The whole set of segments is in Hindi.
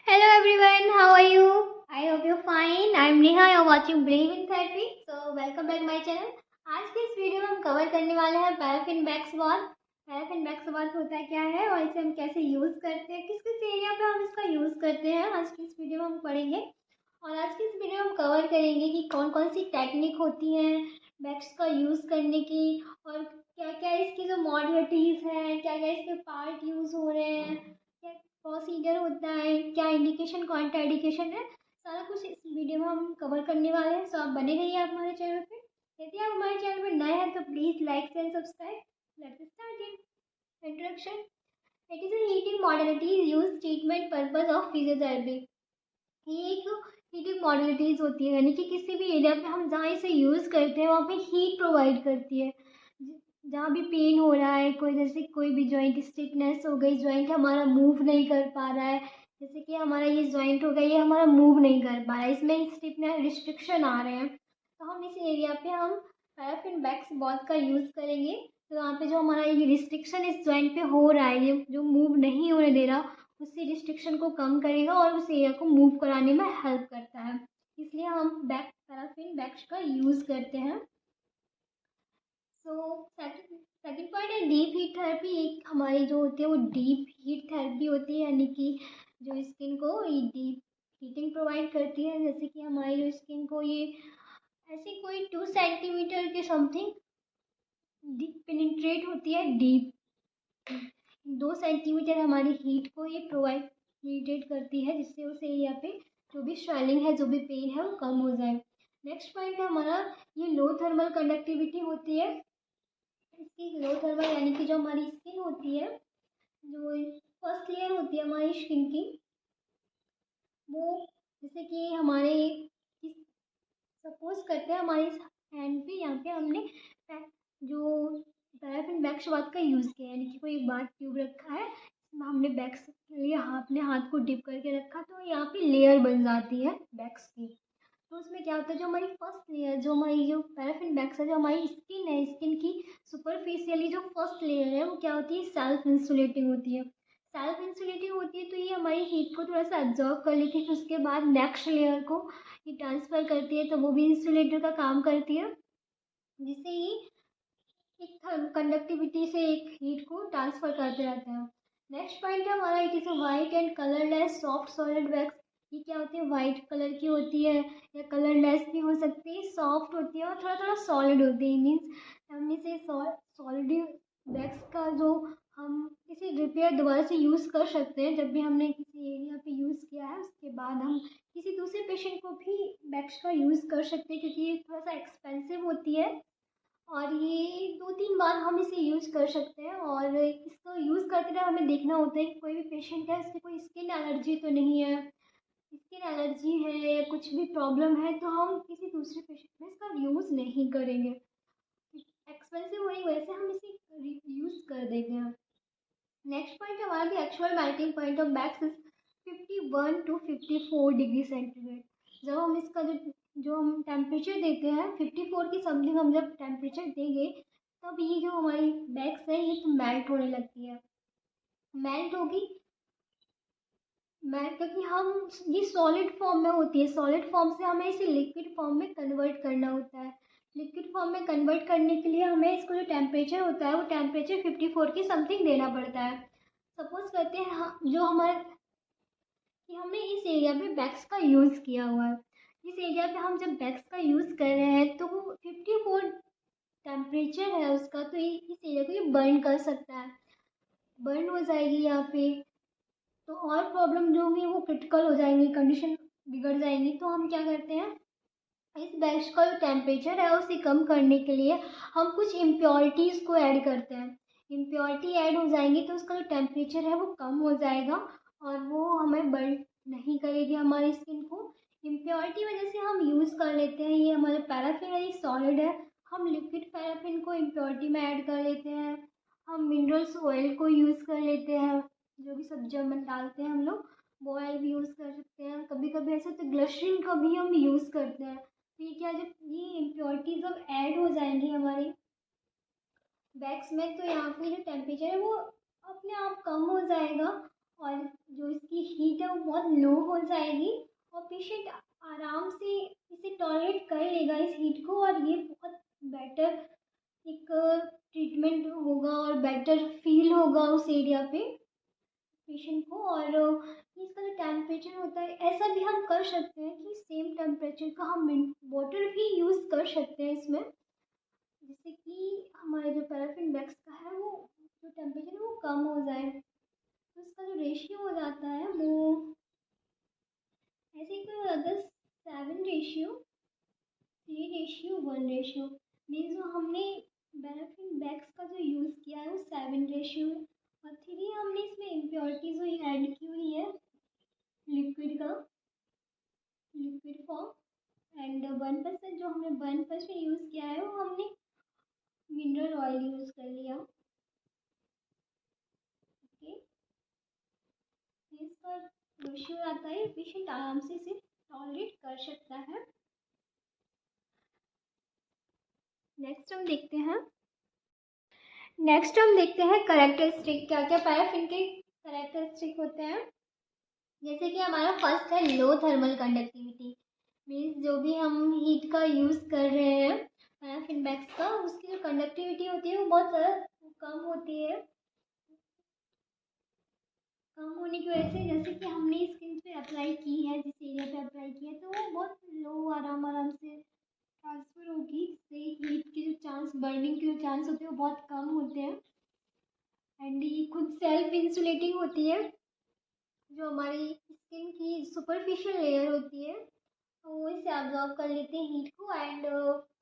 Hello everyone, how are you? I hope you're fine. I'm Neha, you're watching Brave in Therapy. So welcome back my channel. आज के इस वीडियो में हम कवर करने वाले हैं paraffin wax bath. Paraffin wax bath होता क्या है और इसे हम कैसे यूज़ करते हैं, किस किस एरिया पे हम इसका यूज़ करते हैं, आज की इस वीडियो में हम पढ़ेंगे। और आज की इस वीडियो में हम कवर करेंगे कि कौन कौन सी टेक्निक होती हैं वैक्स का यूज़ करने की, और क्या क्या इसकी जो मॉडलिटीज़ हैं, क्या क्या इसके पार्ट यूज़ हो रहे हैं, क्या प्रोसीजर होता है, क्या इंडिकेशन कॉन्ट्रा इंडिकेशन है, सारा कुछ इस वीडियो में हम कवर करने वाले हैं। सो आप बने रहिए आप हमारे चैनल पे। यदि आप हमारे चैनल पर नए हैं तो please like and subscribe. Let's start. Introduction. It is a heating modalities use treatment purpose of physiotherapy. ये एक हीटिंग मॉडलिटीज होती है, यानी कि किसी भी एरिया पे हम जहाँ इसे यूज़ करते हैं वहाँ पे हीट प्रोवाइड करती है। जहाँ भी पेन हो रहा है, कोई जैसे कोई भी जॉइंट स्टिफनेस हो गई, जॉइंट हमारा मूव नहीं कर पा रहा है, जैसे कि हमारा ये जॉइंट हो गया, ये हमारा मूव नहीं कर पा रहा है, इसमें स्टिफनेस रिस्ट्रिक्शन आ रहे हैं, तो हम इस एरिया पे हम पैराफिन वैक्स बॉथ का यूज़ करेंगे। तो यहाँ पे जो हमारा ये रिस्ट्रिक्शन इस जॉइंट पे हो रहा है, ये जो मूव नहीं होने दे रहा, उसी रिस्ट्रिक्शन को कम करेगा और उस एरिया को मूव कराने में हेल्प करता है। इसलिए हम पैराफिन वैक्स का यूज़ करते हैं। सो सेकंड पॉइंट है डीप हीट थेरेपी। एक हमारी जो होती है वो डीप हीट थेरेपी होती है, यानी कि जो स्किन को ये डीप हीटिंग प्रोवाइड करती है। जैसे कि हमारी जो स्किन को ये ऐसे कोई 2 सेंटीमीटर के समथिंग डीप पेनिट्रेट होती है, डीप 2 सेंटीमीटर हमारी हीट को ये प्रोवाइड करती है, जिससे उस एरिया पे जो भी स्वेलिंग है, जो भी पेन है, वो कम हो जाए। नेक्स्ट पॉइंट है हमारा ये लो थर्मल कंडक्टिविटी होती है। इसकी लो थर्मल यानी कि जो हमारी स्किन होती है, जो फर्स्ट लेयर होती है हमारी स्किन की, वो जैसे कि हमारे सपोज करते हैं हमारे हैंड पे, यहाँ पे हमने जो पैराफिन वैक्स बाथ का यूज़ किया, यानी कि कोई बाथ ट्यूब रखा है, इसमें हमने वैक्स लिए अपने हाथ को डिप करके रखा, तो यहाँ पे लेयर बन जाती है वैक्स की। तो उसमें क्या होता है, जो हमारी फर्स्ट लेयर, जो हमारी जो पैराफिन वैक्स है, जो हमारी स्किन है, स्किन की सुपरफिशियली जो फर्स्ट लेयर है, वो क्या होती है, सेल्फ इंसुलेटिंग होती है। सेल्फ इंसुलेटिंग होती है तो ये हमारी हीट को थोड़ा सा एब्जॉर्व कर लेती है, फिर उसके बाद नेक्स्ट लेयर को ये ट्रांसफ़र करती है, तो वो भी इंसुलेटर का काम करती है, जिससे ये एक कंडक्टिविटी से एक हीट को ट्रांसफ़र करते रहते हैं। नेक्स्ट पॉइंट है हमारा it is a white and colourless soft solid wax. ये क्या होती है, वाइट कलर की होती है या कलरलेस भी हो सकती है, सॉफ्ट होती है और थोड़ा थोड़ा सॉलिड होती है। मीन्स हम इसे सॉलिड वैक्स का जो हम इसे रिपेयर दोबारा से यूज़ कर सकते हैं, जब भी हमने किसी एरिया पे यूज़ किया है उसके बाद हम किसी दूसरे पेशेंट को भी वैक्स का यूज़ कर सकते हैं, क्योंकि ये थोड़ा सा एक्सपेंसिव होती है और ये 2-3 बार हम इसे यूज़ कर सकते हैं। और इसको यूज़ करते टाइम हमें देखना होता है कि कोई भी पेशेंट है उसकी कोई स्किन एलर्जी तो नहीं है, स्किन एलर्जी है या कुछ भी प्रॉब्लम है तो हम किसी दूसरे पेशेंट में इसका यूज़ नहीं करेंगे। एक्सपेंसिव होने की वजह से हम इसे यूज़ कर देते हैं। नेक्स्ट पॉइंट हमारा भी actual melting point of wax is 51 to 54 degree centigrade. जब हम इसका जो हम टेम्परेचर देते हैं 54 की समथिंग, हम जब टेम्परेचर देंगे तब ये जो हमारी वैक्स है ये तो मेल्ट होने लगती है। मेल्ट होगी, मेल्ट क्योंकि हम ये सॉलिड फॉर्म में होती है, सॉलिड फॉर्म से हमें इसे लिक्विड फॉर्म में कन्वर्ट करना होता है। लिक्विड फॉर्म में कन्वर्ट करने के लिए हमें इसको जो टेम्परेचर होता है वो टेम्परेचर 54 की समथिंग देना पड़ता है। सपोज करते हैं जो हमारे कि हमने इस एरिया पे वैक्स का यूज़ किया हुआ है, इस एरिया पे हम जब वैक्स का यूज़ कर रहे हैं तो वो 54 टेम्परेचर है उसका, तो ये इस एरिया को ये बर्न कर सकता है, बर्न हो जाएगी यहाँ पे, तो और प्रॉब्लम जो होंगी वो क्रिटिकल हो जाएंगी, कंडीशन बिगड़ जाएंगी। तो हम क्या करते हैं, इस वैक्स का जो टेम्परेचर है उसे कम करने के लिए हम कुछ इम्प्योरिटीज़ को ऐड करते हैं। इम्प्योरिटी ऐड हो जाएंगी तो उसका जो टेम्परेचर है वो कम हो जाएगा और वो हमें बर्न नहीं करेगी हमारी स्किन को। इम्प्योरिटी वजह से हम यूज़ कर लेते हैं, ये हमारे पैराफिन है, ये सॉलिड है, हम लिक्विड पैराफिन को इम्प्योरिटी में ऐड कर लेते हैं, हम मिनरल्स ऑयल को यूज़ कर लेते हैं, जो भी सब्जियों में डालते हैं हम लोग वो ऑयल भी यूज़ कर सकते हैं। कभी कभी ऐसे तो ग्लिसरीन का भी हम यूज़ करते हैं। तो ये क्या, जब ये इम्प्योरिटीज जब ऐड हो जाएंगी हमारी वैक्स में तो यहाँ पे जो टेम्परेचर है वो अपने आप कम हो जाएगा और जो इसकी हीट है वो बहुत लो हो जाएगी और पेशेंट आराम से इसे टॉलरेट कर लेगा इस हीट को, और ये बहुत बेटर एक ट्रीटमेंट होगा और बेटर फील होगा उस एरिया पे पेशेंट को। और इसका जो टेम्परेचर होता है, ऐसा भी हम कर सकते हैं कि सेम टेम्परेचर का हम वाटर भी यूज़ कर सकते हैं इसमें, जिससे कि हमारे जो पैराफिन वैक्स का है वो जो टेम्परेचर है वो कम हो जाए। तो इसका जो रेशियो हो जाता है वो ऐसे ही कोई अदर 7:3:1 मीन्स जो हमने पैराफिन वैक्स का जो यूज़ किया है वो 7 है, और 3 हमने इसमें इम्प्योरिटीज जो ऐड की हुई है लिक्विड का, लिक्विड फॉर्म, एंड 1% जो हमने 1% यूज़ किया है वो हमने मिनरल ऑयल यूज़ कर लिया। ओके, इसका रेशियो आता है, पेशेंट आराम से इसे टॉलरेट कर सकता है। नेक्स्ट हम देखते हैं कैरेक्टरिस्टिक, क्या क्या पैराफिन के कैरेक्टरिस्टिक होते हैं। जैसे कि हमारा फर्स्ट है लो थर्मल कंडक्टिविटी, मीन्स जो भी हम हीट का यूज़ कर रहे हैं पैराफिन वैक्स का, उसकी जो कंडक्टिविटी होती है वो बहुत ज़्यादा कम होती है। कम होने की वजह से जैसे कि हमने स्किन पे अप्लाई की है, जिस एरिया पे अप्लाई की है, तो वो बहुत लो आराम से ट्रांसफ़र होगी, जिससे हीट के जो चांस, बर्निंग के जो चांस होते हैं वो बहुत कम होते हैं। एंड ये खुद सेल्फ इंसुलेटिंग होती है, जो हमारी स्किन की सुपरफिशियल लेयर होती है तो वो इसे अब्जॉर्ब कर लेते हैं हीट को, एंड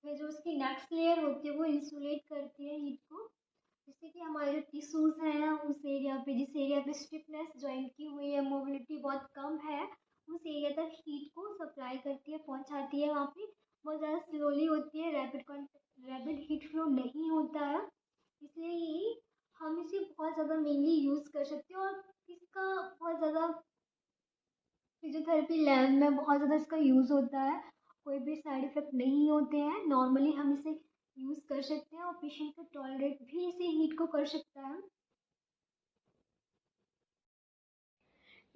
फिर जो उसकी नेक्स्ट लेयर होती है वो इंसुलेट करती है हीट को, जिससे कि हमारे जो टिश्यूज़ हैं उस एरिया पे, जिस एरिया पे स्टिफनेस जॉइंट की हुई है, मोबिलिटी बहुत कम है, उस एरिया तक हीट को सप्लाई करती है, पहुंचाती है। वहाँ पे बहुत ज़्यादा स्लोली होती है, रैपिड हीट फ्लो नहीं होता है, इसलिए ये हम इसे बहुत ज़्यादा मेनली यूज़ कर सकते हैं। और इसका बहुत ज़्यादा फिजियोथेरेपी लैब में बहुत ज़्यादा इसका यूज़ होता है, कोई भी साइड इफ़ेक्ट नहीं होते हैं, नॉर्मली हम इसे यूज़ कर सकते हैं और पेशेंट को टॉलरेट भी इसे हीट को कर सकता है।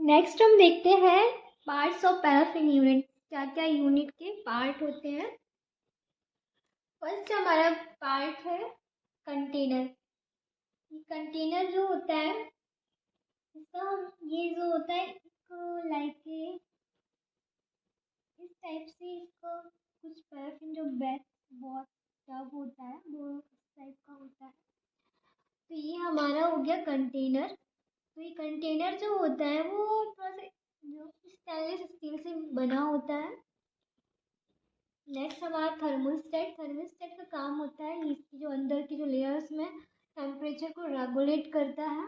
नेक्स्ट हम देखते हैं पार्ट्स ऑफ पैराफिन यूनिट, क्या क्या यूनिट के पार्ट होते हैं। फर्स्ट हमारा पार्ट है कंटेनर। कंटेनर जो होता है इसका, ये जो होता है लाइक इस टाइप से, इसका कुछ पैराफिन जो बैक बहुत टब होता है वो इस टाइप का होता है। तो ये हमारा हो गया कंटेनर। तो ये कंटेनर जो होता है वो थोड़ा सा जो स्टेनलेस स्टील से बना होता है। नेक्स्ट हमारा थर्मोस्टेट का काम होता है इसकी जो अंदर की जो लेयर्स में टेम्परेचर को रेगुलेट करता है।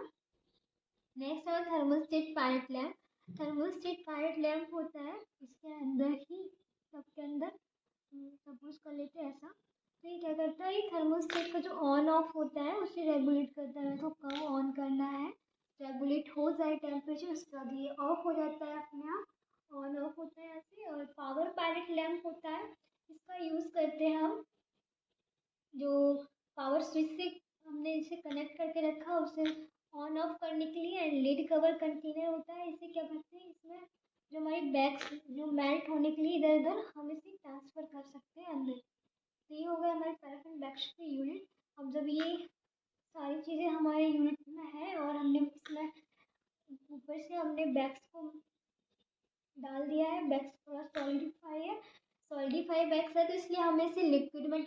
नेक्स्ट हमारा थर्मोस्टेट पायलट लैम्प होता है, इसके अंदर ही सबके अंदर सपोज कर लेते हैं ऐसा। तो ये क्या करता है, ये थर्मोस्टेट का जो ऑन ऑफ होता है उसे रेगुलेट करता है, तो कब ऑन करना है, रेगुलेट हो जाए टेम्परेचर, उसके बाद ये ऑफ हो जाता है अपने आप, ऑन ऑफ होता है ऐसे। और पावर पायलट लैम्प होता है, इसका यूज़ करते हैं हम जो पावर स्विच से हमने इसे कनेक्ट करके रखा उसे ऑन ऑफ करने के लिए। एंड लिड कवर कंटेनर होता है, इसे क्या करते हैं, इसमें जो हमारी बैग्स जो मेल्ट होने के लिए इधर उधर हम इसे ट्रांसफ़र कर सकते हैं अंदर। तो ये हो गया हमारे पैराफिन बैग्स के यूनिट। अब जब ये सारी चीज़ें हमारे यूनिट में है और हमने इसमें ऊपर से हमने बैग्स को डाल दिया है, बैग्स थोड़ा सॉलिडिफाई बैग्स है, तो इसलिए हमें इसे लिक्विड में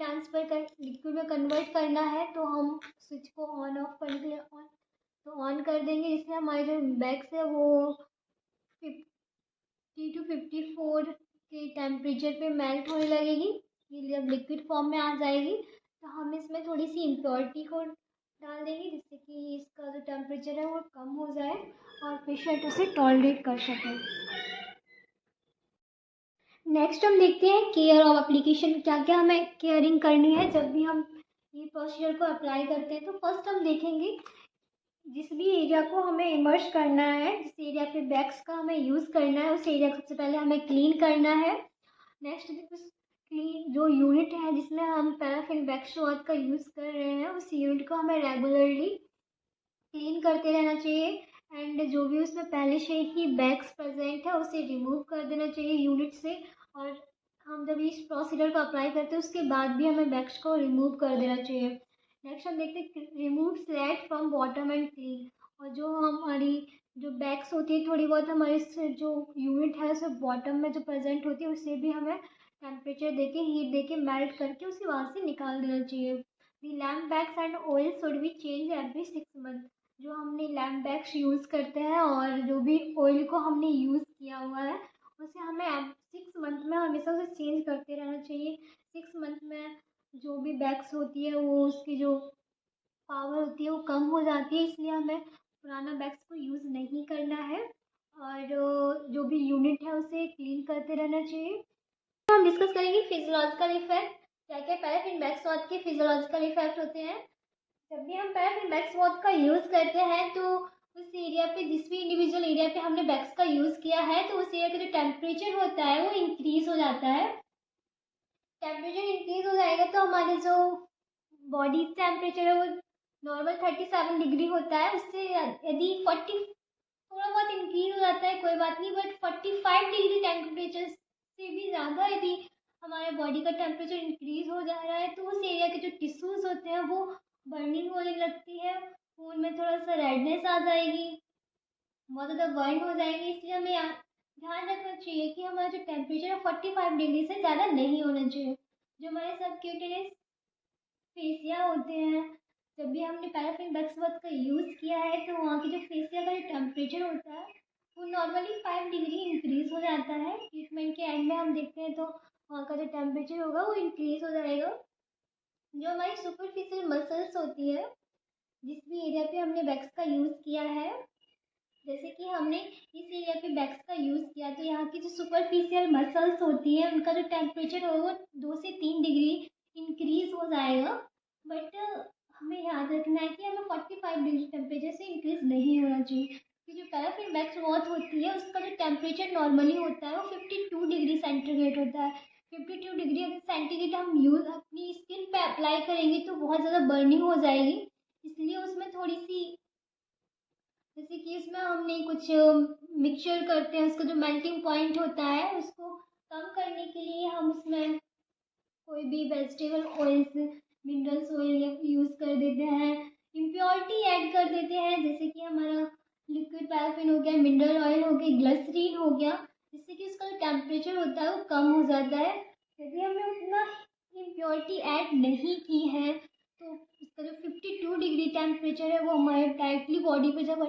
कन्वर्ट करना है। तो हम स्विच को ऑन ऑफ करने के लिए ऑन कर देंगे, जिससे हमारे जो बैग्स है वो 50 to 54 के टेम्परेचर पे मेल्ट होने लगेगी। ये जब लिक्विड फॉर्म में आ जाएगी तो हम इसमें थोड़ी सी इम्प्योरिटी को डाल देंगे, जिससे कि इसका जो टेम्परेचर है वो कम हो जाए और पेशेंट उसे टॉलरेट कर सके। नेक्स्ट हम देखते हैं केयर ऑफ एप्लीकेशन, क्या क्या हमें केयरिंग करनी है जब भी हम ये प्रोसीजर को अप्लाई करते हैं। तो फर्स्ट हम देखेंगे जिस भी एरिया को हमें इमर्ज करना है, जिस एरिया पे बैग्स का हमें यूज़ करना है, उस एरिया को सबसे पहले हमें क्लीन करना है। नेक्स्ट क्लीन जो यूनिट है जिसमें हम पैराफिन वैक्स क्लॉथ का यूज़ कर रहे हैं, उस यूनिट को हमें रेगुलरली क्लीन करते रहना चाहिए। एंड जो भी उसमें पहले से ही बैग्स प्रेजेंट है उसे रिमूव कर देना चाहिए यूनिट से। और हम जब इस प्रोसीजर को अप्लाई करते हैं उसके बाद भी हमें बैग्स को रिमूव कर देना चाहिए। नेक्स्ट हम देखते हैं remove slate from bottom and clean. और जो हमारी जो बैग्स होती है थोड़ी बहुत हमारे जो यूनिट है उसे बॉटम में जो प्रेजेंट होती है उसे भी हमें टेम्परेचर देके हीट देके मेल्ट करके उसे वहाँ से निकाल देना चाहिए। The lamp bags and oil should be change every 6 month. जो हमने लैम्प बैग्स यूज़ करते हैं और जो भी ऑयल को हमने यूज़ किया हुआ है उसे हमें 6 मंथ में हमेशा उसे चेंज करते रहना चाहिए। 6 मंथ में जो भी बैग्स होती है वो उसकी जो पावर होती है वो कम हो जाती है, इसलिए हमें पुराना बैग्स को यूज़ नहीं करना है। और जो भी यूनिट है उसे क्लीन करते रहना चाहिए। हम डिस्कस करेंगे फिजियोलॉजिकल इफेक्ट। क्या क्या पैराफिन बैग्स वॉथ के फिजियोलॉजिकल इफेक्ट होते हैं। जब भी हम पैराफिन बैग्स वॉथ का यूज़ करते हैं तो उस एरिया पे जिस भी इंडिविजुअल एरिया पे हमने बैग्स का यूज़ किया है तो उस एरिया का जो टेम्परेचर होता है वो इंक्रीज हो जाता है। टेम्परेचर इंक्रीज हो जाएगा तो हमारे जो बॉडी टेम्परेचर है वो नॉर्मल 37 डिग्री होता है, उससे यदि 40 थोड़ा बहुत इंक्रीज हो जाता है कोई बात नहीं, बट 45 डिग्री टेम्परेचर से भी ज़्यादा यदि हमारे बॉडी का टेम्परेचर इंक्रीज हो जा रहा है तो उस एरिया के जो टिश्यूज़ होते हैं वो बर्निंग होने लगती है, खून में थोड़ा सा रेडनेस आ जाएगी, बहुत ज़्यादा बर्न हो जाएगी। इसलिए हमें ध्यान रखना चाहिए कि हमारा जो टेम्परेचर है 45 डिग्री से ज़्यादा नहीं होना चाहिए। जो हमारे सबक्यूटेनियस फेसिया होते हैं, जब भी हमने पैराफिन बैक्सवर्थ का यूज़ किया है तो वहाँ की जो फेसिया का जो टेम्परेचर होता है वो नॉर्मली 5 डिग्री इंक्रीज हो जाता है। ट्रीटमेंट के एंड में हम देखते हैं तो वहाँ का जो टेम्परेचर होगा वो इंक्रीज हो जाएगा। जो हमारी सुपरफिशियल मसल्स होती है जिस भी एरिया पे हमने वैक्स का यूज़ किया है, जैसे कि हमने इस एरिया पे वैक्स का यूज़ किया तो यहाँ की जो सुपरफिशियल मसल्स होती है उनका जो टेम्परेचर होगा वो 2 से 3 डिग्री इंक्रीज हो जाएगा। बट हमें याद रखना है कि हमें 45 डिग्री टेम्परेचर से इंक्रीज नहीं होना चाहिए, क्योंकि जो पैराफिन वैक्स वॉथ होती है उसका जो टेम्परेचर नॉर्मली होता है वो 52 डिग्री सेंटीग्रेड होता है। 52 डिग्री अगर सेंटीग्रेड हम यूज़ अपनी स्किन पे अप्लाई करेंगे तो बहुत ज़्यादा बर्निंग हो जाएगी, इसलिए उसमें थोड़ी सी जैसे कि इसमें हमने कुछ मिक्सचर करते हैं, उसका जो मेल्टिंग पॉइंट होता है उसको कम करने के लिए हम उसमें कोई भी vegetable oils minerals oil use कर देते हैं, इम्प्योरिटी ऐड कर देते हैं, जैसे कि हमारा लिक्विड पैराफिन हो गया, मिनरल ऑयल हो गया, ग्लिसरीन हो गया, जिससे कि उसका जो टेम्परेचर होता है वो कम हो जाता है। यदि हमने उतना इम्प्योरिटी ऐड नहीं की है तो इसका जो 52 डिग्री टेम्परेचर है वो हमारे डायरेक्टली बॉडी पे जब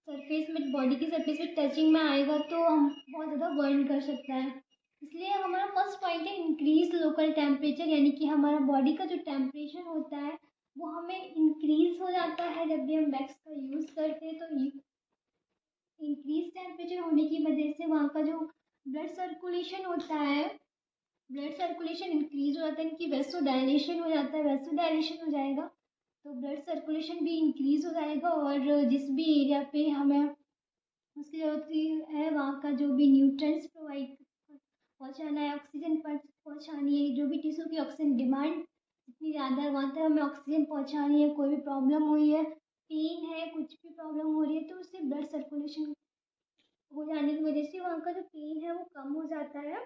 सरफेस में बॉडी की सरफेस में टचिंग में आएगा तो हम बहुत ज़्यादा बर्न कर सकता है। इसलिए हमारा फर्स्ट पॉइंट है इंक्रीज लोकल टेम्परेचर, यानी कि हमारा बॉडी का जो टेम्परेचर होता है वो हमें इंक्रीज हो जाता है जब भी हम वैक्स का यूज़ करते हैं। तो इंक्रीज टेम्परेचर होने की वजह से वहाँ का जो ब्लड सर्कुलेशन होता है, ब्लड सर्कुलेशन इंक्रीज हो जाता है, इनकी वेसो डायलेशन हो जाता है, वेसो डायलेशन हो जाएगा तो ब्लड सर्कुलेशन भी इंक्रीज हो जाएगा और जिस भी एरिया पे हमें उसकी ज़रूरत है वहाँ का जो भी न्यूट्रिएंट्स प्रोवाइड पहुँचाना है, ऑक्सीजन पहुँचानी है, जो भी टिश्यू की ऑक्सीजन डिमांड जितनी ज़्यादा है वहाँ तक हमें ऑक्सीजन पहुँचानी है। कोई भी प्रॉब्लम हुई है, पेन है, कुछ भी प्रॉब्लम हो रही है तो उससे ब्लड सर्कुलेशन हो जाने की वजह से वहाँ का जो पेन है वो कम हो जाता है।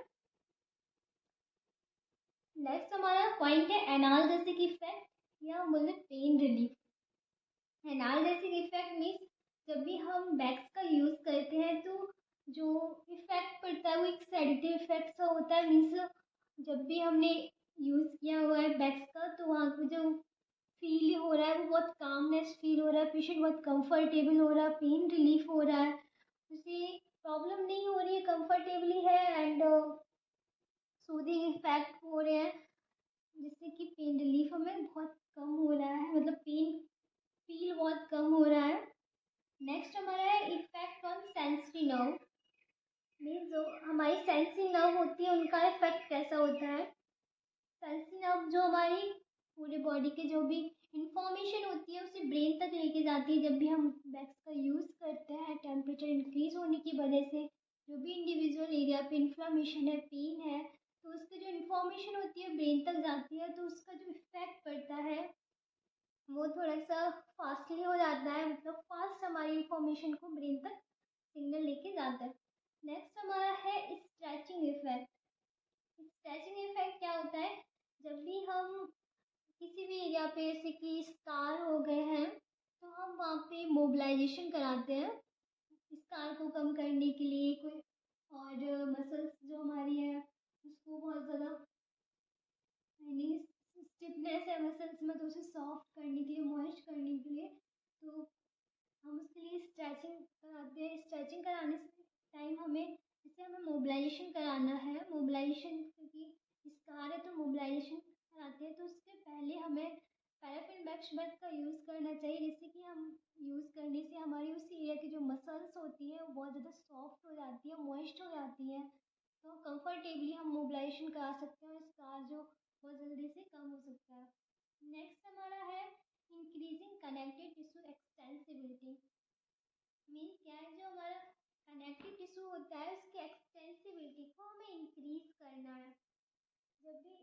नेक्स्ट हमारा पॉइंट है एनाल्जेसिक इफेक्ट या बोले pain relief. Analgesic effect means जब भी हम वैक्स का यूज़ करते हैं तो जो इफेक्ट पड़ता है वो एक सेडेटिव इफेक्ट सा होता है। मीन्स जब भी हमने यूज़ किया हुआ है वैक्स का तो वहाँ पे जो फील हो रहा है वो बहुत कामनेस फील हो रहा है, पेशेंट बहुत कंफर्टेबल हो रहा है, पेन रिलीफ हो रहा है, उसे प्रॉब्लम नहीं हो रही है, कंफर्टेबली है एंड सूदिंग इफेक्ट हो रहे हैं, जिससे कि पेन रिलीफ हमें बहुत कम हो रहा है, मतलब पेन फील बहुत कम हो रहा है। नेक्स्ट हमारा है effect on sensory nerve. Means जो हमारी सेंसरी नर्व होती है उनका इफेक्ट कैसा होता है। सेंसरी नर्व जो हमारी पूरे बॉडी के जो भी इंफॉर्मेशन होती है उसे ब्रेन तक लेके जाती है। जब भी हम वैक्स का यूज़ करते हैं टेम्परेचर इंक्रीज होने की वजह से जो भी इंडिविजुअल एरिया पे इन्फ्लामेशन है, पेन है, तो उसकी जो इन्फॉर्मेशन होती है ब्रेन तक जाती है तो उसका जो इफेक्ट पड़ता है वो थोड़ा सा फास्टली हो जाता है, मतलब फास्ट हमारी इंफॉर्मेशन को ब्रेन तक सिग्नल लेके जाता है। नेक्स्ट हमारा है स्ट्रेचिंग इफेक्ट। स्ट्रेचिंग इफेक्ट क्या होता है, जब भी हम किसी भी एरिया पे जैसे कि स्कार हो गए हैं तो हम वहाँ पे मोबिलाइजेशन कराते हैं स्कार को कम करने के लिए। कोई और मसल्स जो हमारी है उसको बहुत ज़्यादा यानी स्टिफनेस है मसल्स में, तो उसे सॉफ्ट करने के लिए, मॉइस्ट करने के लिए, तो हम उसके लिए स्ट्रेचिंग कराते हैं। स्ट्रेचिंग कराने से टाइम हमें, जैसे हमें मोबिलाइजेशन कराना है, मोबिलाइजेशन क्योंकि स्कार है तो मोबिलाइजेशन कराते हैं, तो उसके पहले हमें पैराफिन वैक्स मद का यूज़ करना चाहिए, जिससे कि हम यूज़ करने से हमारी उस एरिया की जो मसल्स होती है वो बहुत ज़्यादा सॉफ्ट हो जाती है, मॉइस्ट हो जाती है, तो कंफर्टेबली हम मोबिलाइजेशन करा सकते हैं और स्कार जो बहुत जल्दी से कम हो सकता है। नेक्स्ट हमारा है increasing connective tissue extensibility. Means क्या है, जो हमारा कनेक्टिव टिश्यू होता है उसकी एक्सटेंसिबिलिटी को हमें इंक्रीज करना है। जब भी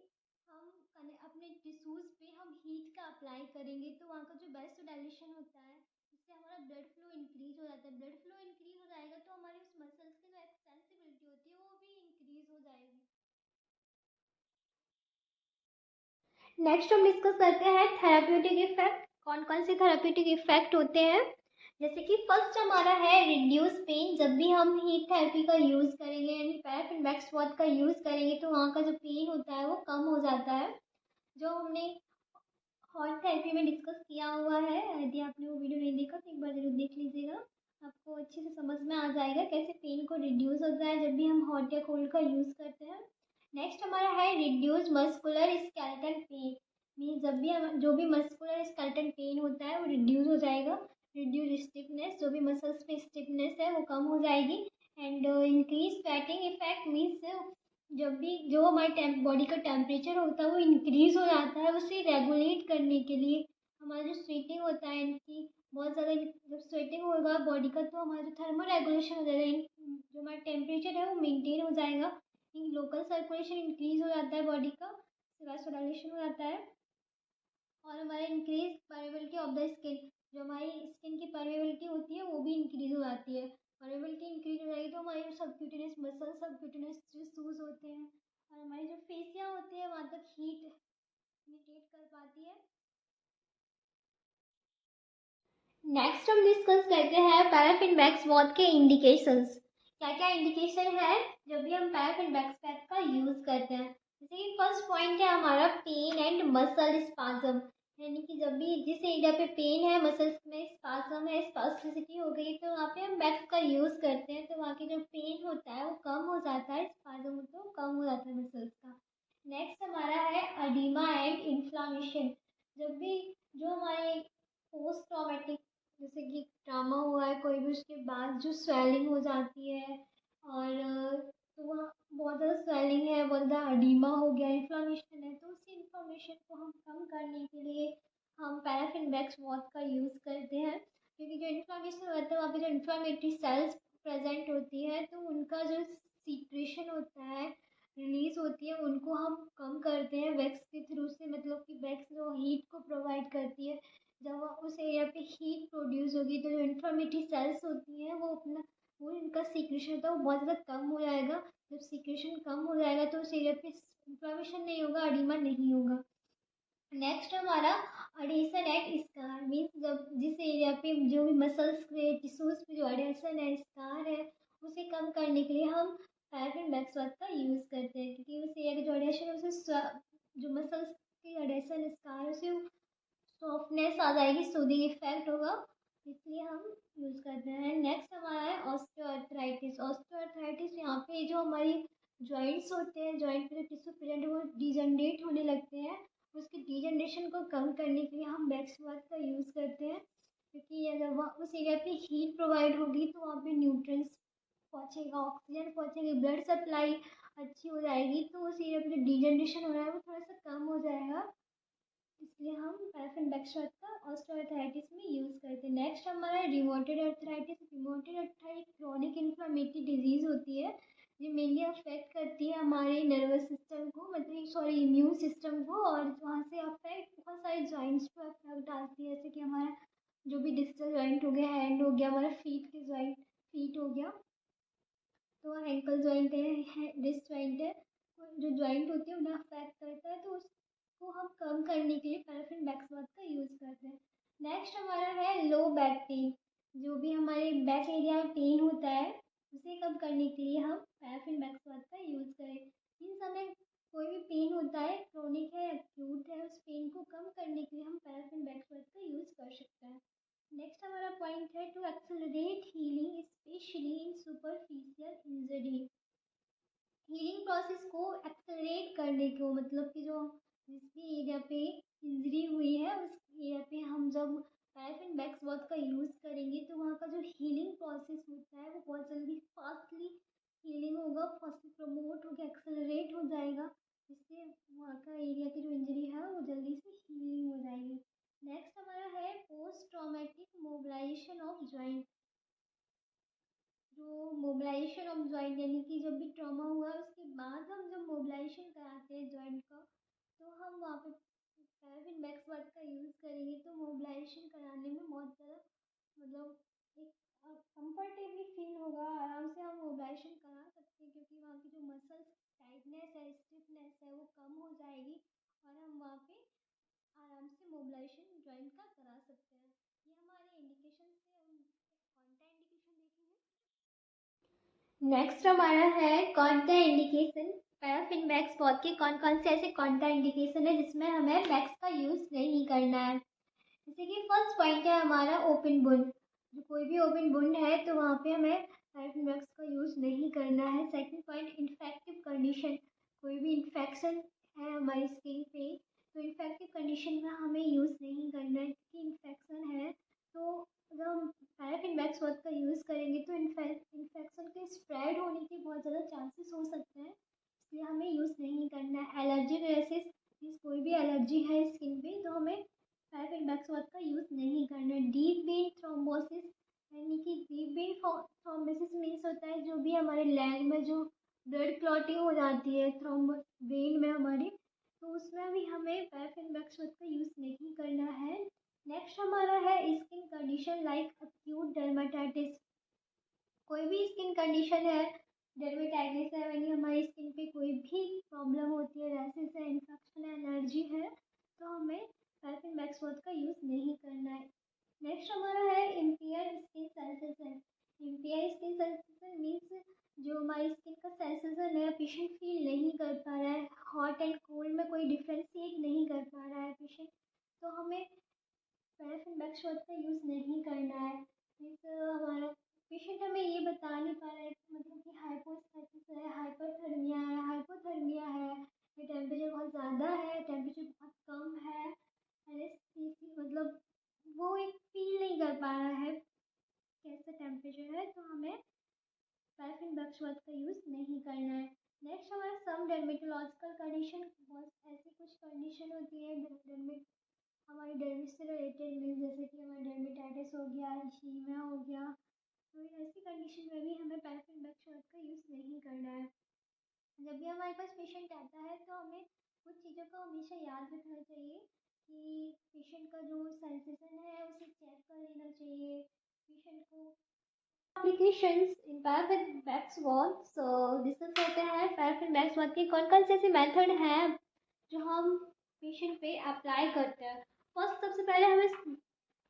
हम अपने टिश्यूज पे हम हीट का अप्लाई करेंगे तो वहाँ का जो वैसोडाइलेशन होता है जिससे हमारा ब्लड फ्लो इंक्रीज हो जाता है। ब्लड फ्लो इंक्रीज हो जाएगा तो हमारी उस मसल्स की जो एक्सटेंसिबिलिटी होती है वो भी इंक्रीज हो जाएगी। नेक्स्ट हम डिस्कस करते हैं थेराप्यूटिक इफेक्ट। कौन कौन से थेराप्यूटिक इफेक्ट होते हैं, जैसे कि फर्स्ट हमारा है रिड्यूस पेन। जब भी हम हीट थेरेपी का यूज़ करेंगे यानी पैराफिन वैक्स वॉट का यूज़ करेंगे तो वहाँ का जो पेन होता है वो कम हो जाता है, जो हमने हॉट थेरेपी में डिस्कस किया हुआ है। यदि आपने वो वीडियो नहीं देखा तो एक बार जरूर देख लीजिएगा, आपको अच्छे से समझ में आ जाएगा कैसे पेन को रिड्यूस होता है जब भी हम हॉट या कोल्ड का यूज़ करते हैं। नेक्स्ट हमारा है reduce muscular skeleton pain. Mean जब भी हम जो भी मस्कुलर स्केलेटन पेन होता है वो रिड्यूस हो जाएगा। रिड्यूस स्टिफनेस, जो भी मसल्स पे स्टिफनेस है वो कम हो जाएगी। And increase sweating effect means जब भी जो हमारे बॉडी का टेम्परेचर होता है वो इंक्रीज हो जाता है, उसे रेगुलेट करने के लिए हमारा जो स्वेटिंग होता है इनकी बहुत ज़्यादा, जब स्वेटिंग होगा बॉडी का तो हमारा जो थर्मल रेगुलेशन हो जाएगा, जो हमारा टेम्परेचर है वो मेंटेन हो जाएगा। लोकल सर्कुलेशन इंक्रीज हो जाता है बॉडी का, वैसोडाइलेशन हो जाता है। और हमारा increase permeability of the skin, जो हमारी स्किन की परमेबिलिटी होती है वो भी इंक्रीज हो जाती है। परमेबिलिटी इंक्रीज हो जाएगी तो हमारे जो सबक्यूटेनियस मसल, सबक्यूटेनियस टिश्यूज होते हैं और हमारी जो फेसिया होती है वहाँ तक हीट इमिटेट कर पाती है। नेक्स्ट हम डिस्कस करते हैं पैराफिन वैक्स वॉश के इंडिकेशंस। क्या क्या इंडिकेशन है जब भी हम पैराफिन वैक्स पैक का यूज करते हैं। जैसे कि फर्स्ट पॉइंट है हमारा पेन एंड मसल स्पाज्म, यानी कि जब भी जिस एरिया पे पेन है, मसल्स में स्पाज्म है, स्पास्टिसिटी हो गई, तो वहाँ पे हम वैक्स का यूज करते हैं तो वहाँ की जो पेन होता है वो कम हो जाता है, स्पाज्म तो कम हो जाता है मसल्स का। नेक्स्ट हमारा है अडीमा एंड इन्फ्लामेशन। जब भी जो हमारे पोस्ट ट्रॉमेटिक जैसे कि ट्रामा हुआ है कोई भी, उसके बाद जो स्वेलिंग हो जाती है और तो वहाँ बहुत ज़्यादा स्वेलिंग है, बहुत ज़्यादा अडीमा हो गया, इन्फ्लामेशन है, तो उसी इन्फ्लामेशन को हम कम करने के लिए हम पैराफिन वैक्स वॉश का यूज़ करते हैं। क्योंकि जो इन्फ्लामेशन होता है वहाँ पे जो इन्फ्लामेटरी सेल्स प्रेजेंट होती है तो उनका जो सीक्रेशन होता है, रिलीज होती है, उनको हम कम करते हैं वैक्स के थ्रू से। मतलब कि वैक्स जो हीट को प्रोवाइड करती है, जब उस एरिया पे हीट प्रोड्यूस होगी तो जो इन्फ्लामेटरी सेल्स होती हैं वो अपना वो इनका सीक्रेशन होता है वो बहुत ज़्यादा कम हो जाएगा। जब सीक्रेशन कम हो जाएगा तो उस एरिया पे इन्फ्लामेशन नहीं होगा, अडीमा नहीं होगा। नेक्स्ट हमारा अडेशन एंड स्कार मीन्स जब जिस एरिया पे जो भी मसल्स के टिश्यूज पे जो अडेशन है, स्कार है, उसे कम करने के लिए हम पैराफिन वैक्स वॉश का यूज़ करते हैं। क्योंकि उस एरिया के जो अडेशन है उसे जो मसल्स की अडेशन स्कार है उसे सॉफ्टनेस आ जाएगी, सूदिंग इफेक्ट होगा, इसलिए हम यूज़ करते हैं। नेक्स्ट हमारा है ऑस्टियोआर्थराइटिस। ऑस्टियोआर्थराइटिस यहाँ पे जो हमारी जॉइंट्स होते हैं, जॉइंट पे जो टिश्यू प्रेजेंट है वो डिजनरेट होने लगते हैं, उसकी डिजनरेशन को कम करने के लिए हम वैक्स वॉश का यूज़ करते हैं। क्योंकि अगर वहाँ उस एरिया पे हीट प्रोवाइड होगी तो वहाँ पे न्यूट्रिएंट्स पहुँचेगा, ऑक्सीजन पहुँचेगी, ब्लड सप्लाई अच्छी हो जाएगी, तो उस एरिया पे जो डिजनरेशन हो रहा है वो थोड़ा सा कम हो जाएगा, इसलिए हम पैराफिन वैक्स का ऑस्टियोआर्थराइटिस में यूज़ करते हैं। नेक्स्ट हमारा rheumatoid arthritis. Rheumatoid arthritis chronic inflammatory disease होती है ये मेनली अफेक्ट करती है हमारे नर्वस सिस्टम को, मतलब सॉरी इम्यून सिस्टम को, और वहाँ से अफेक्ट बहुत सारे जॉइंट्स पर अफेक्ट डालती है, जैसे कि हमारा जो भी डिस्टल जॉइंट हो गया, हैंड हो गया, हमारा फीट के जॉइंट, फीट हो गया, तो एंकल जॉइंट है, रिस्ट जॉइंट है, जो जॉइंट होती है उन्हें अफेक्ट करता है, तो उसको हम कम करने के लिए पैराफिन बैक स्वाथ का यूज़ करते हैं। नेक्स्ट हमारा है लो बैक पेन। जो भी हमारे बैक एरिया में पेन होता है उसे कम करने के लिए हम पैराफिन बैक स्वाथ का यूज़ करें। इन समय कोई भी पेन होता है, क्रोनिक है, एक्यूट है, उस पेन को कम करने के लिए हम पैराफिन बैक स्वाथ का यूज़ कर सकते हैं। नेक्स्ट हमारा पॉइंट है to accelerate healing specially in superficial injury. Healing process को एक्सेलरेट करने को, मतलब कि जो जिस भी एरिया पे इंजरी हुई है उस एरिया पे हम जब पैराफिन बैक स्वाथ का यूज़ करेंगे तो वहाँ का जो हीलिंग प्रोसेस होता है वो बहुत जल्दी फास्टली हीलिंग होगा, फास्टली प्रमोट होकर एक्सेलरेट हो जाएगा, जिससे वहाँ का एरिया की जो इंजरी है वो जल्दी से हीलिंग हो जाएगी। नेक्स्ट हमारा है post traumatic mobilization of joint. जो मोबिलाइजेशन ऑफ जॉइंट यानी कि जब भी ट्रॉमा हुआ है उसके बाद हम जब मोबिलाइजेशन कराते हैं जॉइंट का, तो हम वहाँ पे पैराफिन बैक स्वाथ का यूज़ करेंगे तो मोबिलाइजेशन कराने में बहुत ज़्यादा, मतलब एक कंफर्टेबली फील होगा, आराम से हम मोबिलाइजेशन करा सकते हैं, क्योंकि वहाँ की जो मसल्स टाइटनेस है, स्टिफनेस है, वो कम हो जाएगी और हम वहाँ पे आराम से मोबिलाइजेशन जॉइंट का करा सकते हैं। ये हमारे इंडिकेशन से हम कौन सा इंडिकेशन देखेंगे। नेक्स्ट हमारा है कॉन्ट्रा इंडिकेशन। पैराफिन बैक्स स्वाथ के कौन कौन से ऐसे कॉन्ट्रा इंडिकेशन है जिसमें हमें बैक्स का यूज़ नहीं करना है। जैसे कि फर्स्ट पॉइंट है हमारा ओपन वुंड। जो कोई भी ओपन वुंड है तो वहाँ पे हमें पैराफिन बैक्स का यूज़ नहीं करना है। Second point infective condition. कोई भी इन्फेक्शन है हमारी स्किन पे तो इन्फेक्टिव कंडीशन में हमें यूज़ नहीं करना है, क्योंकि इन्फेक्शन है तो अगर हम पैराफिन बैक स्वाथ का यूज़ करेंगे तो इन्फेक्शन के स्प्रेड होने के बहुत ज़्यादा चांसेस हो सकते हैं, इसलिए हमें यूज़ नहीं करना है। एलर्जी रेसिस, मीन्स कोई भी एलर्जी है स्किन पे तो हमें पैराफिन बैक स्वाथ का यूज़ नहीं करना है। डीप वेन थ्रोम्बोसिस, यानी कि डीप वेन थ्रोम्बोसिस मीन्स होता है जो भी हमारे लेग में जो ब्लड क्लॉटिंग हो जाती है थ्रोम्ब वेन में हमारी, तो उसमें भी हमें पैराफिन बैक स्वाथ का यूज़ नहीं करना है। नेक्स्ट हमारा है skin condition like acute dermatitis. कोई भी स्किन कंडीशन है, डर्मेटाइटिस है, यानी हमारी स्किन पे कोई भी प्रॉब्लम होती है, रैसेस है, इन्फेक्शन है, एलर्जी है, तो हमें पैराफिन बैक स्वाथ का यूज़ नहीं करना है। नेक्स्ट हमारा है empire skin sensation. Empire skin sensation means जो हमारी स्किन का सेंसेशन है पेशेंट फील नहीं कर पा रहा है, हॉट एंड कोल्ड में कोई डिफ्रेंशिएट नहीं कर पा रहा है पेशेंट, तो हमें पैराफिन बैक स्वाथ का यूज़ नहीं करना है। मीन्स हमारा पेशेंट हमें ये बता नहीं पा रहा है, मतलब कि हाइपोस्थेसिस है, हाइपरथर्मिया है, हाइपोथर्मिया है, या टेम्परेचर बहुत ज़्यादा है, टेम्परेचर बहुत कम है, एनेस्थीसी, मतलब वो एक फील नहीं कर पा रहा है कैसा टेम्परेचर है, तो हमें पैराफिन बैक स्वाथ का यूज़ नहीं करना है। नेक्स्ट हमारा सम डर्मेटोलॉजिकल कंडीशन, बहुत ऐसी कुछ कंडीशन होती है हमारी डर्मिस से रिलेटेड, मीन्स जैसे कि हमारा डर्मेटाइटिस हो गया, इशीमिया हो गया, तो ऐसी कंडीशन में भी हमें पैराफिन बैक स्वाथ का यूज़ नहीं करना है। जब भी हमारे पास पेशेंट आता है तो हमें कुछ चीज़ों को हमेशा याद रखना चाहिए कि पेशेंट का जो सेंसेशन है उसे चेक कर लेना चाहिए पेशेंट को। एप्लीकेशंस इन पैराफिन बैक स्वाथ, सो डिस्कस करते हैं पैराफिन बैक स्वाथ के कौन कौन से ऐसे मेथड हैं जो हम पेशेंट पे अप्लाई करते हैं। फर्स्ट सबसे पहले हमें,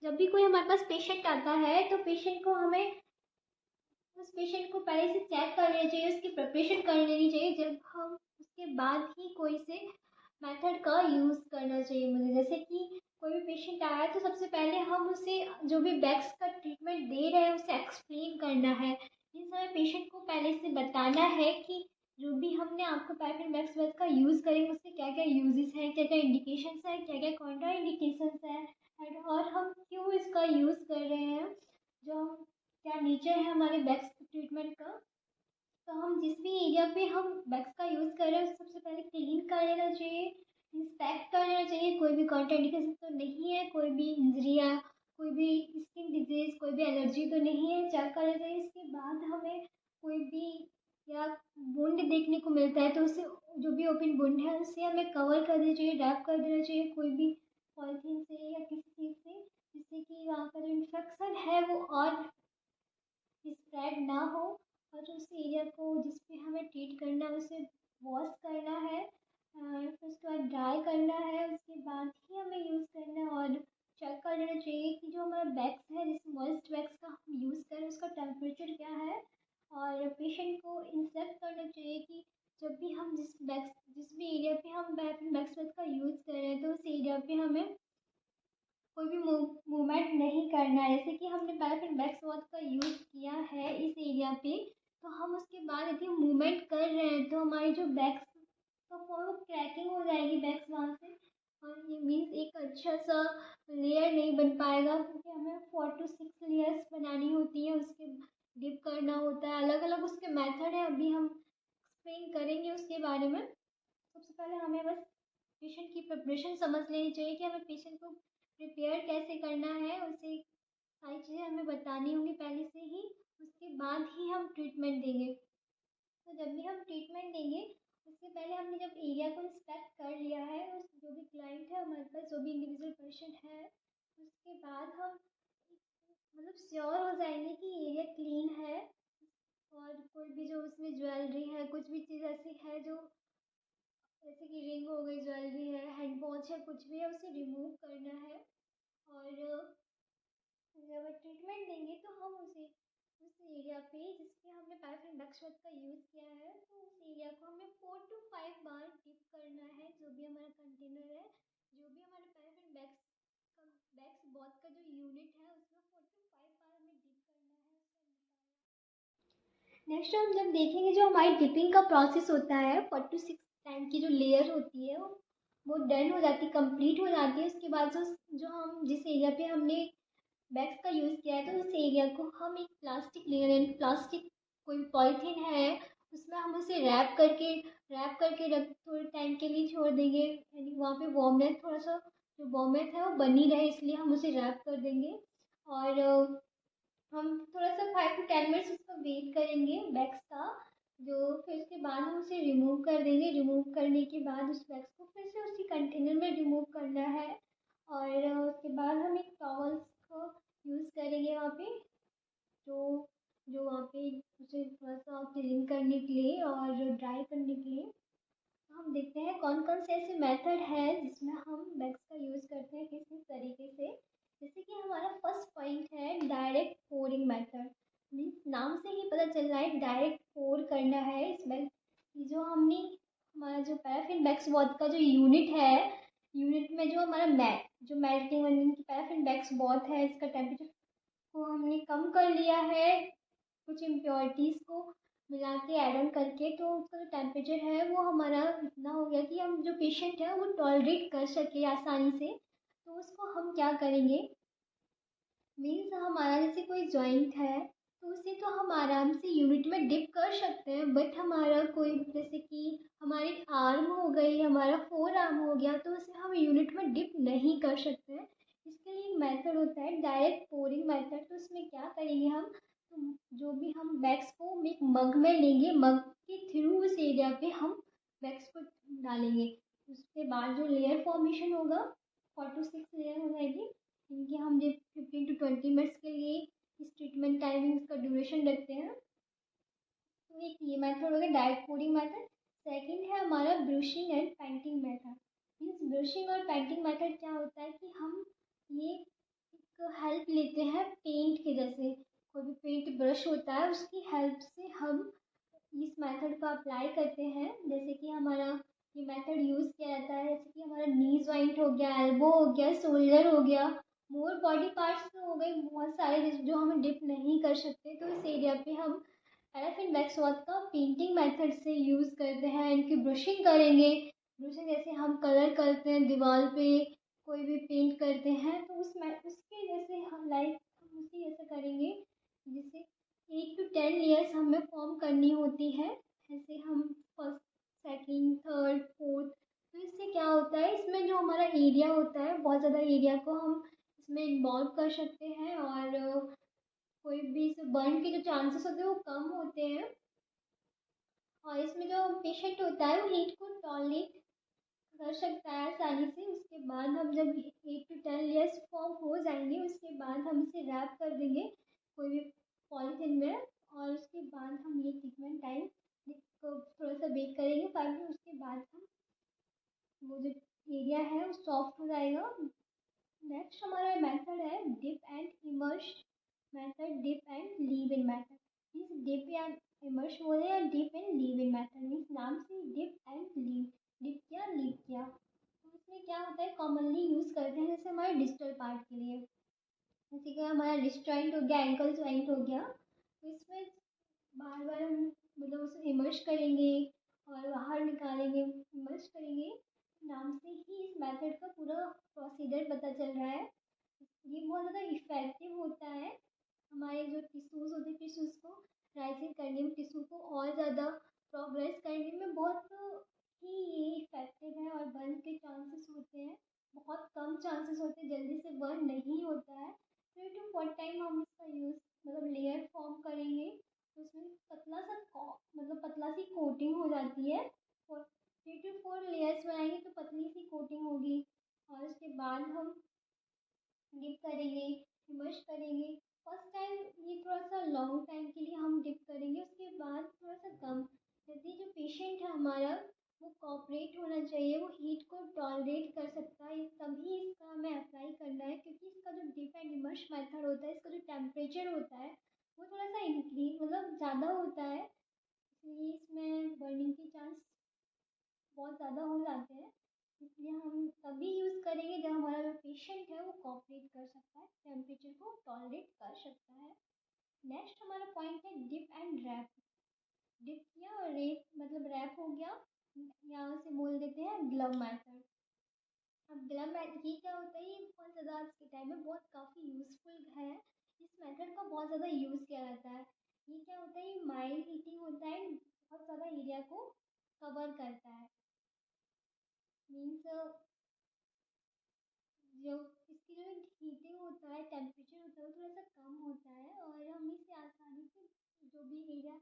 जब भी कोई हमारे पास पेशेंट आता है तो पेशेंट को हमें उस पेशेंट को पहले से चेक कर लेना चाहिए, उसकी प्रिपरेशन कर लेनी चाहिए, जब हम उसके बाद ही कोई से मेथड का यूज़ करना चाहिए मुझे। जैसे कि कोई भी पेशेंट आया है तो सबसे पहले हम उसे जो भी बैक्स का ट्रीटमेंट दे रहे हैं उसे एक्सप्लेन करना है। इन समय पेशेंट को पहले से बताना है कि जो भी हमने आपको पैराफिन बैक्स वेल्थ का यूज़ करेंगे उसके क्या क्या यूजेस हैं, क्या क्या इंडिकेशंस हैं, क्या क्या कॉन्ट्रा इंडिकेशंस हैं, और हम क्यों इसका यूज़ कर रहे हैं, जो हम क्या नेचर है हमारे बैक्स ट्रीटमेंट का। तो हम जिस भी एरिया पे हम बैक्स का यूज़ कर रहे हैं उसे सबसे पहले क्लीन कर लेना चाहिए, इंस्पेक्ट कर लेना चाहिए, कोई भी कॉन्ट्राइंडिकेशन तो नहीं है, कोई भी इंजरी या कोई भी स्किन डिजीज़, कोई भी एलर्जी तो नहीं है, चेक कर लेना चाहिए। इसके बाद हमें कोई भी या वुंड देखने को मिलता है, तो उसे जो भी ओपन वुंड है उसे हमें कवर कर देना चाहिए, रैप कर देना चाहिए कोई भी पॉलीथीन से या किसी चीज़ से, जिससे कि वहाँ का जो इन्फेक्शन है वो और स्प्रेड ना हो। और उस एरिया को जिस पे हमें ट्रीट करना है उसे वॉश करना है, फिर उसके बाद ड्राई करना है, उसके बाद ही हमें यूज़ करना है। और चेक कर लेना चाहिए कि जो हमारा वैक्स है, जिस मॉइस्ट वैक्स का हम यूज़ करें उसका टेम्परेचर क्या है। और पेशेंट को इंस्ट्रक्ट करना चाहिए कि जब भी हम जिस भी एरिया पे हम पैराफिन वैक्स का यूज़ कर रहे हैं तो उस एरिया पे हमें कोई भी मूवमेंट नहीं करना है। जैसे कि हमने पैराफिन वैक्स वॉश का यूज़ किया है इस एरिया पे, तो हम उसके बाद यदि हम मूवमेंट कर रहे हैं तो हमारी जो वैक्स का वो क्रैकिंग हो जाएगी वैक्स वहाँ से, और ये मीन्स एक अच्छा सा लेयर नहीं बन पाएगा, क्योंकि हमें 4 to 6 लेयर्स बनानी होती है, उसके डिप करना होता है, अलग अलग उसके मेथड है, अभी हम एक्सप्लेन करेंगे उसके बारे में। सबसे पहले हमें बस पेशेंट की प्रिपरेशन समझ लेनी चाहिए कि हमें पेशेंट को प्रिपेयर कैसे करना है, उसे सारी चीज़ें हमें बतानी होंगी पहले से ही, उसके बाद ही हम ट्रीटमेंट देंगे। तो जब भी हम ट्रीटमेंट देंगे उससे पहले हमने जब एरिया को इंस्पेक्ट कर लिया है, उस जो भी क्लाइंट है हमारे पास, जो भी इंडिविजुअल पेशेंट है, उसके बाद हम मतलब श्योर हो जाएंगे कि एरिया क्लीन है, और कोई भी जो उसमें ज्वेलरी है, कुछ भी चीज़ ऐसी है जो जैसे कि रिंग हो गई, ज्वेलरी है, हैंड वॉच है, कुछ भी है उसे रिमूव करना है। और जब ट्रीटमेंट देंगे तो हम उसे उस एरिया पे जिसपे हमने पैराफिन वैक्स का यूज़ किया है, तो उस एरिया को हमें 4 to 5 बार डिप करना है। जो भी हमारा कंटेनर है, जो भी हमारे पैराफिन वैक्स बॉथ का जो यूनिट है उसमें 4 to 5 बार हमें डिप करना है, उसका निकालना। नेक्स्ट हम जब देखेंगे जो हमारी डिपिंग का प्रोसेस होता है, 4 to 6 टाइम की जो लेयर होती है वो डन हो जाती है, कंप्लीट हो जाती है। उसके बाद जो हम जिस एरिया पे हमने वैक्स का यूज़ किया है तो उस एरिया को हम एक प्लास्टिक लेयर यानी प्लास्टिक कोई पॉलीथीन है उसमें हम उसे रैप करके रख थोड़े टाइम के लिए छोड़ देंगे, यानी वहाँ पे वार्मनेस थोड़ा सा जो वार्मनेस है वो बनी रहे, इसलिए हम उसे रैप कर देंगे। और हम थोड़ा सा 5 to 10 मिनट्स उसका वेट करेंगे वैक्स का, जो फिर उसके बाद हम उसे रिमूव कर देंगे। रिमूव करने के बाद उस वैक्स को फिर से उसी कंटेनर में रिमूव करना है। और उसके बाद हम एक टॉवल्स को यूज़ करेंगे वहाँ पे, जो जो वहाँ पे उसे थोड़ा सा क्लीन करने के लिए और ड्राई करने के लिए। हम देखते हैं कौन कौन से ऐसे मेथड है जिसमें हम वैक्स का यूज़ करते हैं किस किस तरीके से। जैसे कि हमारा फर्स्ट पॉइंट है डायरेक्ट पोरिंग मेथड। मीन्स नाम से ही पता चल रहा है डायरेक्ट पोर करना है इसमें। जो हमने हमारा जो पैराफिन वैक्स बॉथ का जो यूनिट है, यूनिट में जो हमारा जो मेल्टिंग पैराफिन वैक्स बॉथ है, इसका टेम्परेचर को हमने कम कर लिया है कुछ इम्प्योरिटीज़ को मिला के ऐड ऑन करके, तो उसका जो टेम्परेचर है वो हमारा इतना हो गया कि हम जो पेशेंट है वो टॉलरेट कर सके आसानी से। तो उसको हम क्या करेंगे, मीन्स हमारा जैसे कोई जॉइंट है तो उसे तो हम आराम से यूनिट में डिप कर सकते हैं, बट हमारा कोई जैसे कि हमारी आर्म हो गई, हमारा फोर आर्म हो गया, तो उसे हम यूनिट में डिप नहीं कर सकते हैं। इसके लिए एक मेथड होता है डायरेक्ट पोरिंग मेथड। तो उसमें क्या करेंगे हम, तो जो भी हम वैक्स को एक मग में लेंगे, मग के थ्रू उस एरिया पे हम वैक्स को डालेंगे। उसके बाद जो लेयर फॉर्मेशन होगा 4 to 6 लेयर हो जाएगी, इनके हम ये 15 to 20 मिनट्स के लिए इस ट्रीटमेंट टाइमिंग का ड्यूरेशन रखते हैं। तो एक ये मेथड हो गया डायरेक्ट पोरिंग मेथड। सेकंड है हमारा brushing and painting method. Means brushing और पेंटिंग मेथड क्या होता है कि हम ये एक हेल्प लेते हैं पेंट के, जैसे कोई भी पेंट ब्रश होता है उसकी हेल्प से हम इस मेथड को अप्लाई करते हैं। जैसे कि हमारा ये मेथड यूज़ किया जाता है, जैसे कि हमारा नी जॉइंट हो गया, एल्बो हो गया, शोल्डर हो गया, मोर बॉडी पार्ट्स तो हो गए बहुत सारे जो हम डिप नहीं कर सकते, तो इस एरिया पे हम पैराफिन वैक्स वॉश का पेंटिंग मेथड से यूज़ करते हैं। इनकी ब्रशिंग करेंगे, ब्रशिंग जैसे हम कलर करते हैं दीवार पे, कोई भी पेंट करते हैं तो उसके जैसे हम हम उसी जैसे करेंगे, जिससे 8 to 10 लेयर्स हमें फॉर्म करनी होती है। ऐसे हम फर्स्ट सेकंड थर्ड फोर्थ, तो इससे क्या होता है इसमें जो हमारा एरिया होता है बहुत ज़्यादा एरिया को हम इसमें इन्वॉल्व कर सकते हैं, और कोई भी बर्न के जो चांसेस होते हैं वो कम होते हैं। और इसमें जो पेशेंट होता है वो हीट को टॉलरेट कर सकता है आसानी से। उसके बाद हम जब 8 to 10 लेयर्स फॉर्म हो जाएंगे उसके बाद हम इसे रैप कर देंगे कोई भी पॉलीथीन में, और उसके बाद हम ये ट्रीटमेंट टाइम को थोड़ा सा वेट करेंगे 5 मिनट। उसके बाद हम वो जो एरिया है वो सॉफ्ट हो जाएगा। नेक्स्ट हमारा मेथड है dip and immerse method, dip and leave in method. Means dip या इमर्श बोले या dip and leave in method, means नाम से डिप एंड लीव, डिप किया लीव किया। तो इसमें क्या होता है, कॉमनली यूज़ करते हैं जैसे हमारे डिजिटल पार्ट के लिए, जैसे कि हमारा रिस्ट जॉइंट हो गया, एंकल जॉइंट हो गया। तो इसमें बार बार हम मतलब उसे इमर्श करेंगे और बाहर निकालेंगे, इमर्श करेंगे। नाम से ही इस मेथड का पूरा प्रोसीजर पता चल रहा है। ये बहुत ज़्यादा इफ़ेक्टिव होता है हमारे जो टिश्यूज़ होते हैं, टिश्यूज़ को राइजिंग करने में, टिश्यू को और ज़्यादा प्रोग्रेस करने में बहुत ही ये इफ़ेक्टिव है। और बर्न के चांसेस होते हैं बहुत कम, चांसेस होते हैं, जल्दी से बर्न नहीं होता है। 3 to 4 टाइम हम इसका यूज़ मतलब लेयर फॉर्म करेंगे तो उसमें पतला सा मतलब पतला सी कोटिंग हो जाती है। और 3 to 4 लेयर्स बनाएंगे तो पतली सी कोटिंग होगी। और उसके बाद हम डिप करेंगे, इमर्ज करेंगे। फर्स्ट टाइम ये थोड़ा सा लॉन्ग टाइम के लिए हम डिप करेंगे, उसके बाद थोड़ा सा कम। यदि जो पेशेंट है हमारा वो कॉपरेट होना चाहिए, वो हीट को टॉलरेट कर सकता है, तभी इसका हमें अप्लाई करना है। क्योंकि इसका जो डिप एंड इमर्ज मेथड होता है, इसका जो टेम्परेचर होता है वो थोड़ा सा इंक्रीज मतलब ज़्यादा होता है, इसलिए इसमें बर्निंग के चांस बहुत ज़्यादा हो जाते हैं। इसलिए हम तभी यूज़ करेंगे जब हमारा जो पेशेंट है वो कॉपरेट कर सकता है, टेम्परेचर को टॉलरेट कर सकता है। नेक्स्ट हमारा पॉइंट है डिप एंड रैप। डिप किया और रेप मतलब रैप हो गया, यहाँ से बोल देते हैं ग्लव मैथड। अब ग्लव मैथड ये क्या होता है, ये बहुत ज़्यादा आज के टाइम में बहुत काफ़ी यूज़फुल है। इस मेथड का बहुत ज़्यादा यूज़ किया जाता है। ये क्या होता है, ये माइल्ड हीटिंग होता है, बहुत ज़्यादा एरिया को कवर करता है। मीन्स जो इसकी जो हीटिंग होता है, टेम्परेचर होता है वो थोड़ा सा कम होता है, और हम इसे आसानी से जो भी एरिया,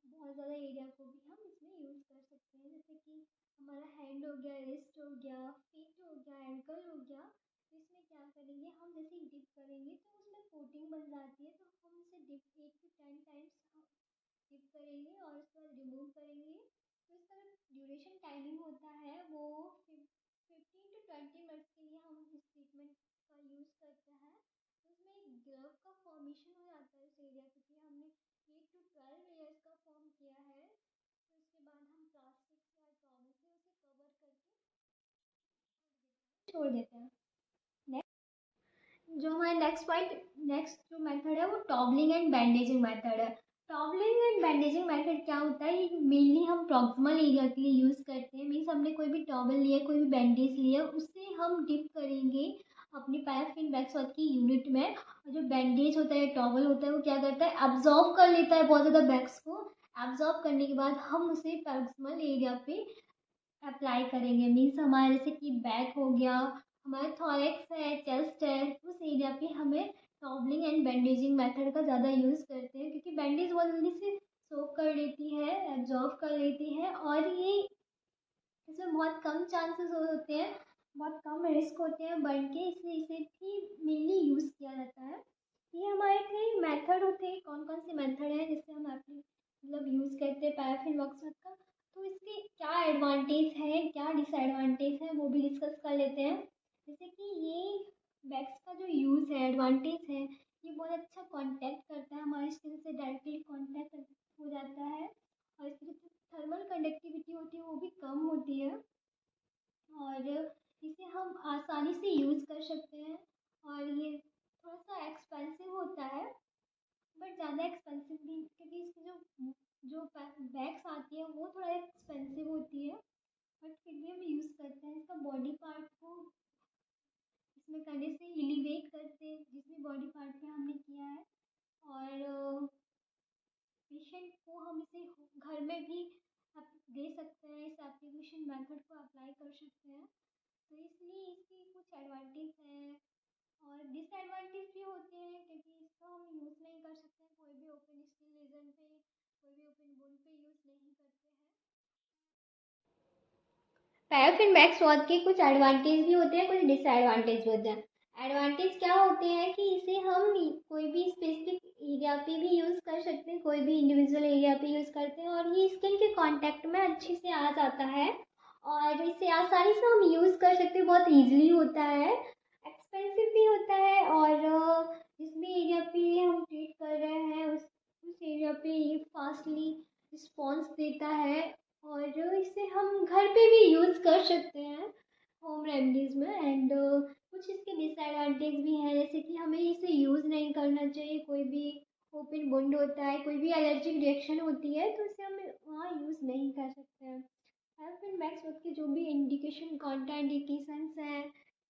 बहुत ज़्यादा एरिया को भी हम इसमें यूज़ कर सकते हैं। जैसे कि हमारा हैंड हो गया, रिस्ट हो गया, फीट हो गया, एंकल हो गया। तो इसमें क्या करेंगे हम, जैसे ही डिप करेंगे तो उसमें कोटिंग बन जाती है, तो हम उसे डिप 8 to 10 टाइम्स डिप करेंगे और उसके बाद रिमूव करेंगे। तो इसका जो ड्यूरेशन टाइमिंग होता है वो 15 to 20 मिनट्स के लिए हम इस ट्रीटमेंट का यूज़ करते हैं। तो उसमें एक ग्लव का फॉर्मेशन हो जाता है उस एरिया, क्योंकि हमने 8 to 12 लेयर्स का फॉर्म किया है। तो इसके बाद हम प्लास्टिक या टॉवल से उसे कवर करके छोड़ देते हैं। जो हमारा नेक्स्ट पॉइंट, नेक्स्ट जो मेथड है वो टॉवलिंग एंड बैंडेजिंग मेथड है। टॉवलिंग एंड बैंडेजिंग मेथड क्या होता है, ये मेनली हम प्रॉक्सिमल एरिया के लिए यूज़ करते हैं। मीन्स हमने कोई भी टॉवल लिया, कोई भी बैंडेज लिया, उससे हम डिप करेंगे अपनी पैराफिन वैक्स की यूनिट में। और जो बैंडेज होता है, टॉवल होता है, वो क्या करता है, एब्जॉर्ब कर लेता है बहुत ज़्यादा वैक्स को। एब्जॉर्ब करने के बाद हम उसे प्रॉक्सिमल एरिया पे अप्लाई करेंगे। मीन्स हमारे जैसे कि बैक हो गया, हमारा थॉरैक्स है, चेस्ट है, उस एरिया पे हमें टॉवलिंग एंड बैंडेजिंग मेथड का ज़्यादा यूज़ करते हैं, क्योंकि बैंडेज बहुत जल्दी से सोक कर लेती है, एब्जॉर्ब कर लेती है, और ये इसमें बहुत कम चांसेस होते हैं, बहुत कम रिस्क होते हैं बर्न के, इसलिए इसे भी मेनली यूज़ किया जाता है। ये हमारे कई मेथड होते हैं, कौन कौन से मेथड हैं जिससे हम अपनी मतलब यूज़ करते हैं पैराफिन वॉक्स का। तो इसके क्या एडवांटेज हैं, क्या डिसएडवांटेज हैं, वो भी डिस्कस कर लेते हैं। जैसे कि ये वैक्स का जो यूज़ है, एडवांटेज है, ये बहुत अच्छा कांटेक्ट करता है, हमारी स्किन से डायरेक्टली कांटेक्ट हो जाता है। और इसकी जो थर्मल कंडक्टिविटी होती है वो भी कम होती है, और इसे हम आसानी से यूज़ कर सकते हैं। और ये थोड़ा सा एक्सपेंसिव होता है, बट ज़्यादा एक्सपेंसिव भी, क्योंकि इसकी जो बैग्स आती है वो थोड़ा एक्सपेंसिव होती है, बट फिर भी हम यूज़ करते हैं। इसका बॉडी पार्ट को इसमें करने से एलिवेट करते, जिस भी बॉडी पार्ट पे हमने किया है। और पेशेंट को हम इसे घर में भी दे सकते हैं, इस एप्लीकेशन मेथड को अप्लाई कर सकते हैं। तो इसलिए इसकी कुछ एडवांटेज हैं और डिसएडवांटेज भी होते हैं, क्योंकि इसका हम यूज़ नहीं कर सकते हैं कोई भी ओपन स्किन रीजन पे, कोई भी ओपन वुंड पे यूज़ नहीं करते हैं। पैराफिन वैक्स वॉश के कुछ एडवांटेज भी होते हैं, कुछ डिसएडवांटेज भी होते हैं। एडवांटेज क्या होते हैं कि इसे हम कोई भी स्पेसिफिक एरिया पे भी यूज़ कर सकते हैं, कोई भी इंडिविजुअल एरिया पे यूज़ करते हैं और ये स्किन के कांटेक्ट में अच्छे से आ जाता है और इसे आसानी से हम यूज़ कर सकते हैं, बहुत ईजिली होता है, एक्सपेंसिव भी होता है और जिस भी एरिया पे हम ट्रीट कर रहे हैं उस एरिया पे ये फास्टली रिस्पॉन्स देता है और इसे हम घर पे भी यूज़ कर सकते हैं होम रेमेडीज़ में। एंड कुछ इसके डिसएडवांटेज भी हैं, जैसे कि हमें इसे यूज़ नहीं करना चाहिए, कोई भी ओपन वुंड होता है, कोई भी एलर्जिक रिएक्शन होती है तो इसे हम वहाँ यूज़ नहीं कर सकते हैं। पैराफिन वैक्स वॉश के जो भी इंडिकेशन कॉन्ट्रा इंडिकेशंस हैं,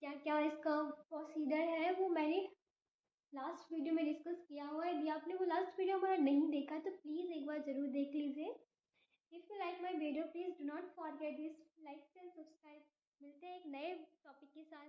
क्या क्या इसका प्रोसीजर है, वो मैंने लास्ट वीडियो में डिस्कस किया हुआ है। यदि आपने वो लास्ट वीडियो हमारा नहीं देखा तो प्लीज़ एक बार ज़रूर देख लीजिए। If you like my video please do not forget this like and subscribe. मिलते हैं एक नए टॉपिक के साथ।